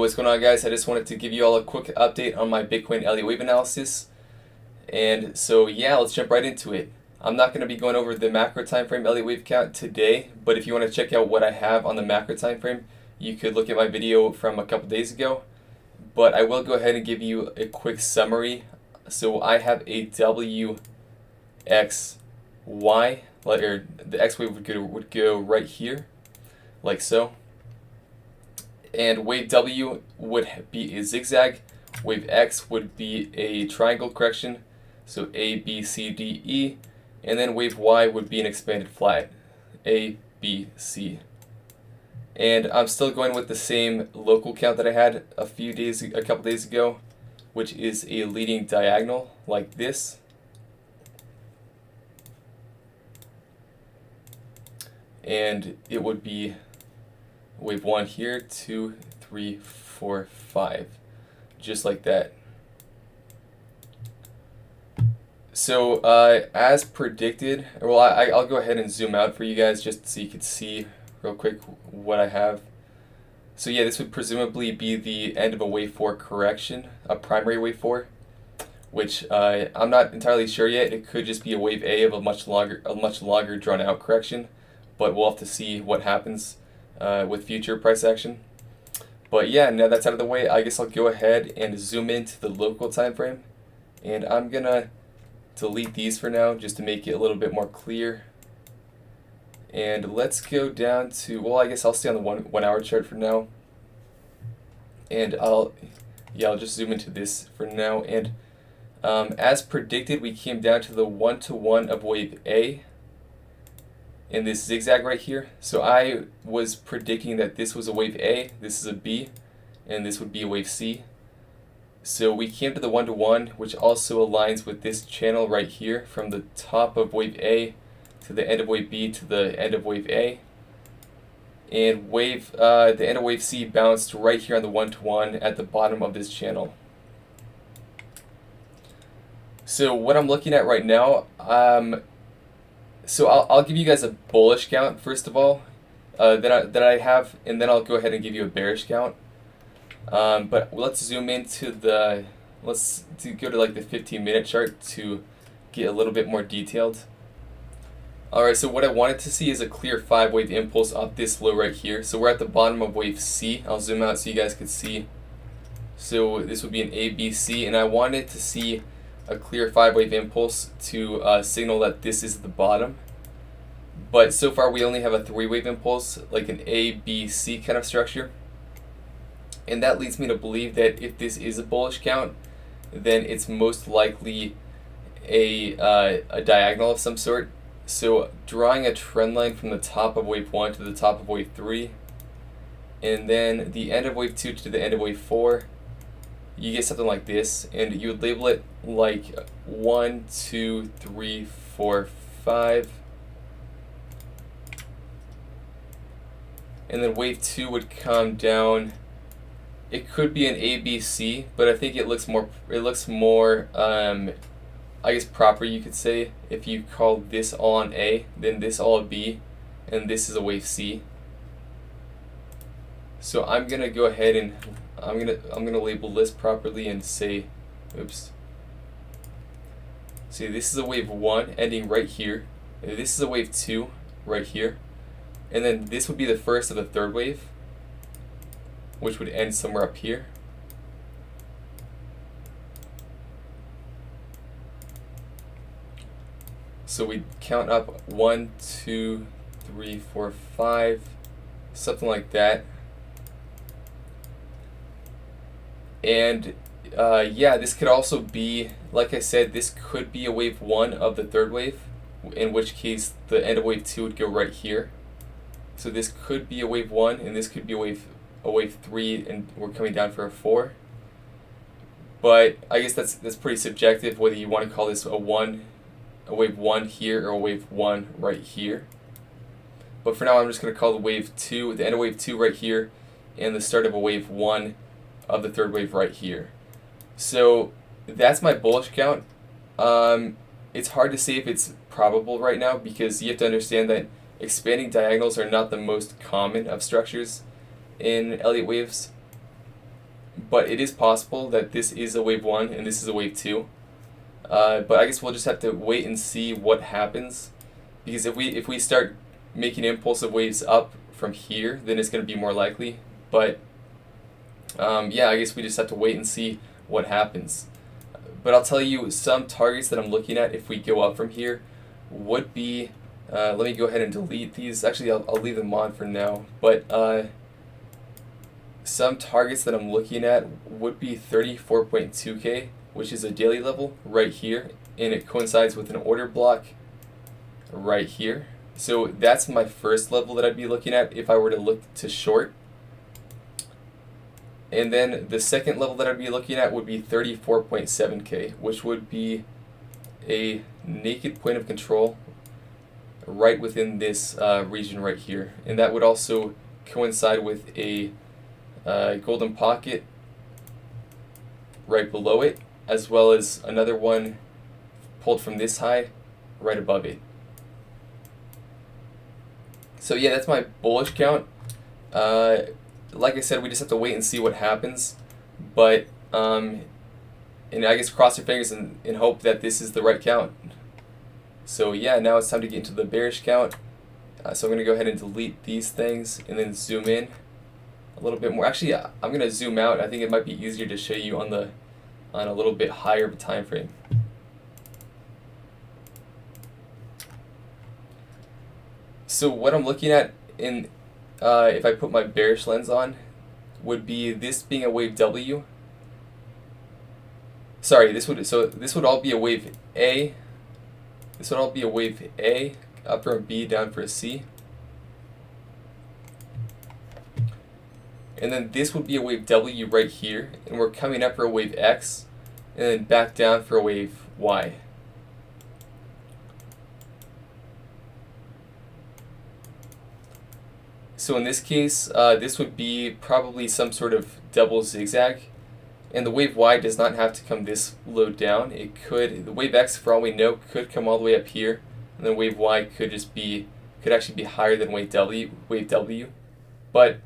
what's going on, guys? I just wanted to give you all a quick update on my Bitcoin Elliott wave analysis. And so yeah, let's jump right into it. I'm not going to be going over the macro time frame Elliott wave count today, but if you want to check out what I have on the macro time frame, you could look at my video from a couple days ago. But I will go ahead and give you a quick summary. So I have a WXY, or the X wave would go right here, like so. And wave W would be a zigzag, wave X would be a triangle correction, so A, B, C, D, E, and then wave Y would be an expanded flat, A, B, C. And I'm still going with the same local count that I had a couple days ago, which is a leading diagonal like this. And it would be wave 1 here, 2, 3, 4, 5, just like that. So as predicted, well, I'll go ahead and zoom out for you guys just so you can see real quick what I have. So yeah, this would presumably be the end of a wave 4 correction, a primary wave 4, which I'm not entirely sure yet. It could just be a wave A of a much longer drawn out correction, but we'll have to see what happens with future price action. But yeah, now that's out of the way, I guess I'll go ahead and zoom into the local time frame, and I'm gonna delete these for now just to make it a little bit more clear. And let's go down to, well, I guess I'll stay on the one hour chart for now, and I'll just zoom into this for now. And as predicted, we came down to the 1-to-1 of wave A in this zigzag right here. So I was predicting that this was a wave A, this is a B, and this would be a wave C. So we came to the 1-to-1, which also aligns with this channel right here, from the top of wave A to the end of wave B to the end of wave A. And the end of wave C bounced right here on the 1-to-1 at the bottom of this channel. So what I'm looking at right now, so I'll give you guys a bullish count first of all that I have, and then I'll go ahead and give you a bearish count. But let's zoom into let's go to like the 15-minute chart to get a little bit more detailed. Alright, so what I wanted to see is a clear 5-wave impulse off this low right here. So we're at the bottom of wave C. I'll zoom out so you guys can see. So this would be an A, B, C, and I wanted to see a clear 5-wave impulse to signal that this is the bottom. But so far we only have a 3-wave impulse, like an A, B, C kind of structure. And that leads me to believe that if this is a bullish count, then it's most likely a diagonal of some sort. So drawing a trend line from the top of wave 1 to the top of wave 3, and then the end of wave 2 to the end of wave 4, you get something like this, and you would label it like 1, 2, 3, 4, 5. And then wave 2 would come down. It could be an ABC, but I think it looks more I guess proper, you could say, if you call this all an A, then this all a B, and this is a wave C. So I'm gonna go ahead and I'm gonna label this properly and say, oops. See, this is a wave 1 ending right here. This is a wave 2 right here, and then this would be the first of the third wave, which would end somewhere up here. So we count up 1, 2, 3, 4, 5, something like that. And yeah, this could also be, like I said, this could be a wave 1 of the third wave, in which case the end of wave 2 would go right here. So this could be a wave 1, and this could be a wave 3, and we're coming down for a 4. But I guess that's pretty subjective whether you want to call this a wave 1 here or a wave 1 right here. But for now, I'm just going to call the wave 2, the end of wave 2 right here, and the start of a wave 1 of the third wave right here. So that's my bullish count. It's hard to say if it's probable right now, because you have to understand that expanding diagonals are not the most common of structures in Elliott waves. but it is possible that this is a wave 1 and this is a wave 2. But I guess we'll just have to wait and see what happens, because if we start making impulsive waves up from here, then it's going to be more likely. But yeah, I guess we just have to wait and see what happens. But I'll tell you some targets that I'm looking at if we go up from here would be, let me go ahead and delete these. Actually, I'll leave them on for now. But some targets that I'm looking at would be 34.2K, which is a daily level right here, and it coincides with an order block right here. So that's my first level that I'd be looking at if I were to look to short. And then the second level that I'd be looking at would be 34.7K, which would be a naked point of control right within this region right here. And that would also coincide with a golden pocket right below it, as well as another one pulled from this high right above it. So yeah, that's my bullish count. Like I said, we just have to wait and see what happens. But and I guess cross your fingers and hope that this is the right count. So yeah, now it's time to get into the bearish count. So I'm going to go ahead and delete these things and then zoom in a little bit more. Actually, I'm going to zoom out. I think it might be easier to show you on a little bit higher of a time frame. So what I'm looking at in if I put my bearish lens on would be this being a wave W. Sorry, this would all be a wave A. This would all be a wave A, up for a B, down for a C. And then this would be a wave W right here, and we're coming up for a wave X, and then back down for a wave Y. So in this case, this would be probably some sort of double zigzag, and the wave Y does not have to come this low down. It could, the wave X, for all we know, could come all the way up here, and then wave Y could actually be higher than wave W. But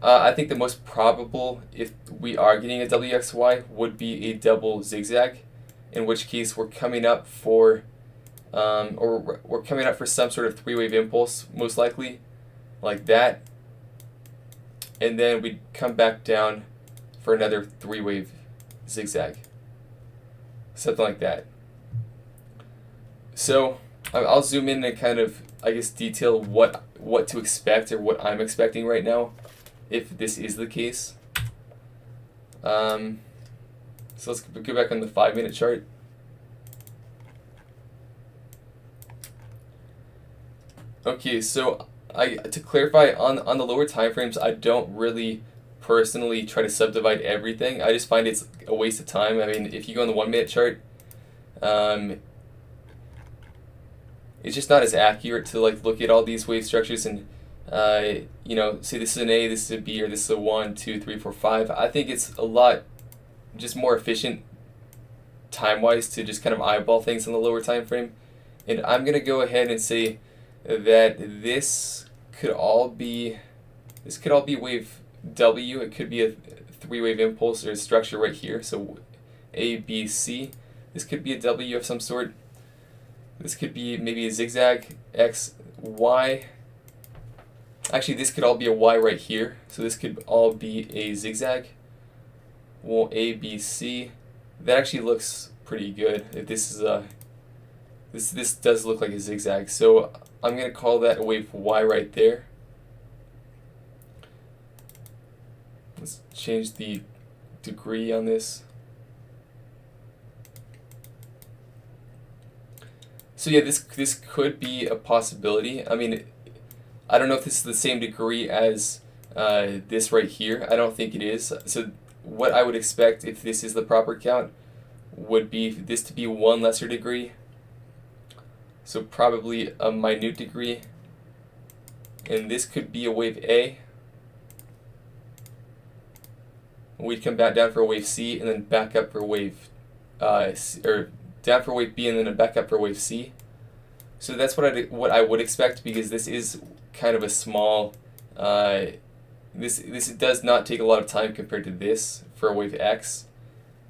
I think the most probable, if we are getting a WXY, would be a double zigzag, in which case we're coming up for, we're coming up for some sort of three-wave impulse, most likely, like that, and then we'd come back down for another three-wave zigzag, something like that. So I'll zoom in and kind of, I guess, detail what to expect, or what I'm expecting right now, if this is the case. So let's go back on the 5-minute chart. Okay, so to clarify, on the lower time frames, I don't really personally try to subdivide everything. I just find it's a waste of time. I mean, if you go on the 1-minute chart, it's just not as accurate to like look at all these wave structures and you know, say this is an A, this is a B, or this is a 1, 2, 3, 4, 5. I think it's a lot just more efficient time-wise to just kind of eyeball things on the lower time frame. And I'm gonna go ahead and say that this could all be wave W. It could be a three-wave impulse or a structure right here. So A, B, C. This could be a W of some sort. This could be maybe a zigzag, X, Y. Actually, this could all be a Y right here. So this could all be a zigzag. Well, A, B, C. That actually looks pretty good. If this is a, this does look like a zigzag. So I'm going to call that a wave Y right there. Let's change the degree on this. So yeah, this could be a possibility. I mean, I don't know if this is the same degree as this right here. I don't think it is. So what I would expect, if this is the proper count, would be this to be one lesser degree. So probably a minute degree. And this could be a wave A. We'd come back down for a wave C, and then back up for wave, or down for wave B, and then back up for wave C. So that's what I would expect, because this is kind of a small. This does not take a lot of time compared to this for a wave X.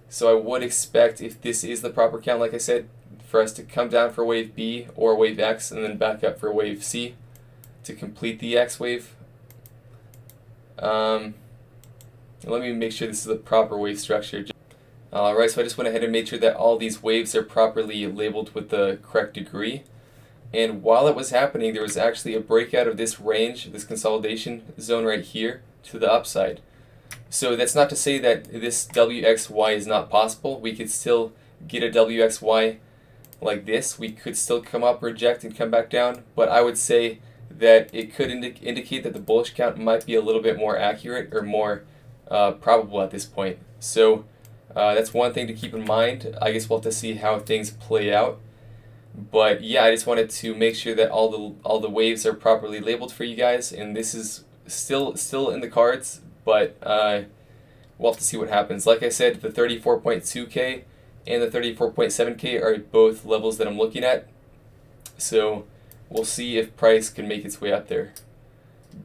So I would expect, if this is the proper count, like I said, for us to come down for wave B or wave X and then back up for wave C to complete the X wave. Let me make sure this is the proper wave structure. Alright, so I just went ahead and made sure that all these waves are properly labeled with the correct degree. And while it was happening, there was actually a breakout of this range, this consolidation zone right here, to the upside. So that's not to say that this WXY is not possible. We could still get a WXY like this. We could still come up, reject, and come back down. But I would say that it could indicate that the bullish count might be a little bit more accurate or more probable at this point. So that's one thing to keep in mind. I guess we'll have to see how things play out. But yeah, I just wanted to make sure that all the waves are properly labeled for you guys, and this is still in the cards, but we'll have to see what happens. Like I said, the 34.2K and the 34.7K are both levels that I'm looking at, so we'll see if price can make its way up there.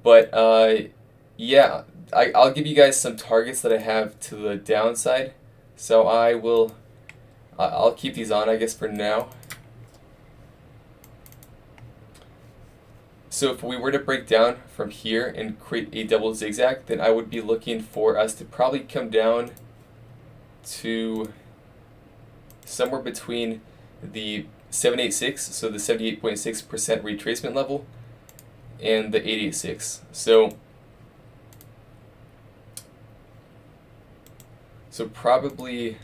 But yeah, I'll give you guys some targets that I have to the downside, so I'll keep these on, I guess, for now. So if we were to break down from here and create a double zigzag, then I would be looking for us to probably come down to somewhere between the 786, so the 78.6% retracement level, and the 886. So probably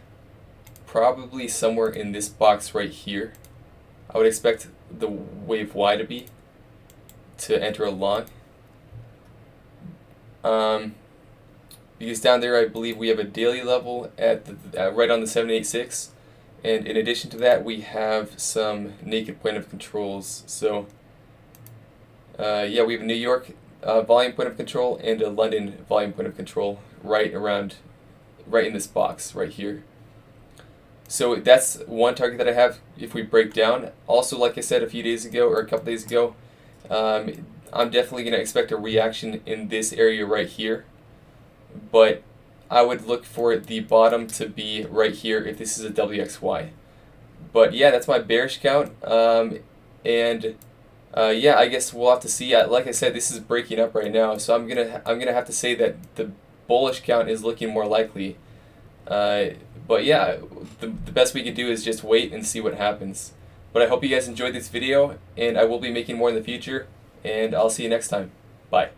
somewhere in this box right here, I would expect the wave Y to be, to enter a long. Because down there I believe we have a daily level at right on the 786, and in addition to that we have some naked point of controls. So yeah, we have a New York volume point of control and a London volume point of control right in this box right here. So that's one target that I have if we break down. Also, like I said a few days ago or a couple days ago, I'm definitely going to expect a reaction in this area right here, but I would look for the bottom to be right here if this is a WXY. But yeah, that's my bearish count, and yeah, I guess we'll have to see. Like I said, this is breaking up right now, so I'm gonna have to say that the bullish count is looking more likely. But yeah, the best we can do is just wait and see what happens. But I hope you guys enjoyed this video, and I will be making more in the future, and I'll see you next time. Bye.